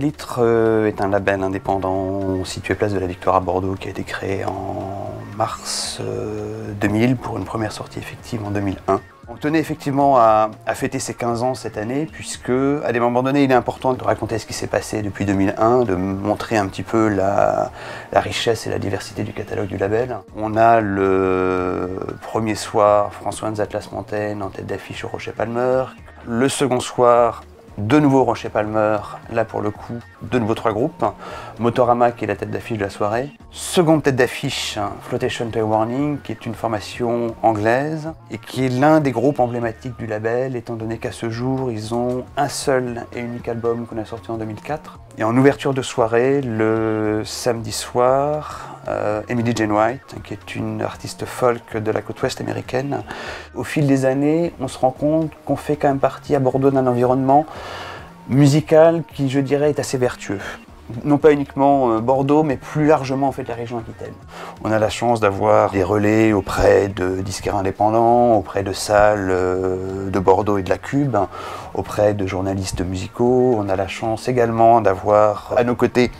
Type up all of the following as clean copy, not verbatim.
Portalitre est un label indépendant situé place de la Victoire à Bordeaux qui a été créé en mars 2000 pour une première sortie effective en 2001. On tenait effectivement à fêter ses 15 ans cette année puisque à des moments donnés il est important de raconter ce qui s'est passé depuis 2001, de montrer un petit peu la richesse et la diversité du catalogue du label. On a le premier soir François Hans Atlas Mountain en tête d'affiche au Rocher Palmer. Le second soir, de nouveau Rocher Palmer, là pour le coup, de nouveau 3 groupes. Motorama qui est la tête d'affiche de la soirée. Seconde tête d'affiche, Flotation to Warning, qui est une formation anglaise et qui est l'un des groupes emblématiques du label, étant donné qu'à ce jour, ils ont un seul et unique album qu'on a sorti en 2004. Et en ouverture de soirée, le samedi soir, Emily Jane White, qui est une artiste folk de la côte ouest américaine. Au fil des années, on se rend compte qu'on fait quand même partie à Bordeaux d'un environnement musical qui, je dirais, est assez vertueux. Non pas uniquement Bordeaux, mais plus largement en fait la région Aquitaine. On a la chance d'avoir des relais auprès de disquaires indépendants, auprès de salles de Bordeaux et de la Cube, auprès de journalistes musicaux. On a la chance également d'avoir à nos côtés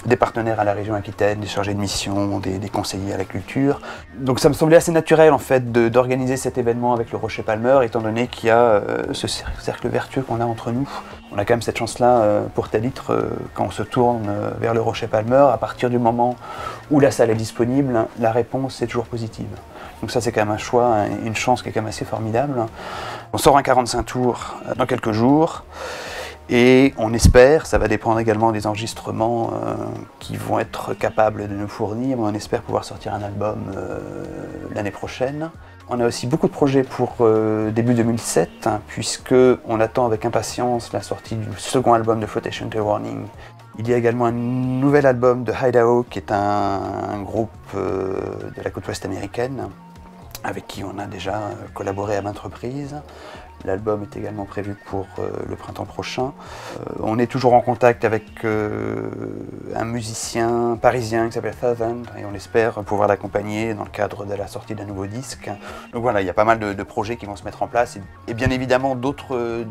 des partenaires à la région Aquitaine, des chargés de mission, des conseillers à la culture. Donc ça me semblait assez naturel en fait d'organiser cet événement avec le Rocher Palmer, étant donné qu'il y a ce cercle vertueux qu'on a entre nous. On a quand même cette chance-là pour Portalitre quand on se tourne vers le Rocher Palmer, à partir du moment où la salle est disponible, la réponse est toujours positive. Donc ça c'est quand même un choix, une chance qui est quand même assez formidable. On sort un 45 tours dans quelques jours. Et on espère, ça va dépendre également des enregistrements qui vont être capables de nous fournir, mais on espère pouvoir sortir un album l'année prochaine. On a aussi beaucoup de projets pour début 2007, puisqu'on attend avec impatience la sortie du second album de Flotation to Warning. Il y a également un nouvel album de Hideout, qui est un groupe de la côte ouest américaine, avec qui on a déjà collaboré à maintes reprises. L'album est également prévu pour le printemps prochain. On est toujours en contact avec un musicien parisien qui s'appelle Thousand et on espère pouvoir l'accompagner dans le cadre de la sortie d'un nouveau disque. Donc voilà, il y a pas mal de projets qui vont se mettre en place et bien évidemment d'autres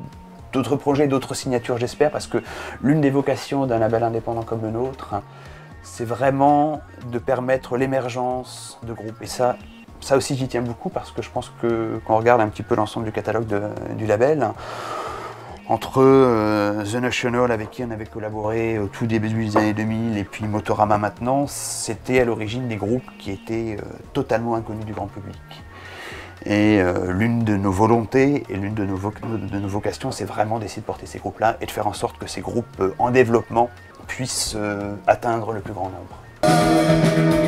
projets, d'autres signatures j'espère, parce que l'une des vocations d'un label indépendant comme le nôtre, c'est vraiment de permettre l'émergence de groupes. Et ça aussi j'y tiens beaucoup parce que je pense que quand on regarde un petit peu l'ensemble du catalogue du label, entre The National avec qui on avait collaboré au tout début des années 2000 et puis Motorama maintenant, c'était à l'origine des groupes qui étaient totalement inconnus du grand public. Et l'une de nos volontés et l'une de nos vocations, c'est vraiment d'essayer de porter ces groupes-là et de faire en sorte que ces groupes en développement puissent atteindre le plus grand nombre.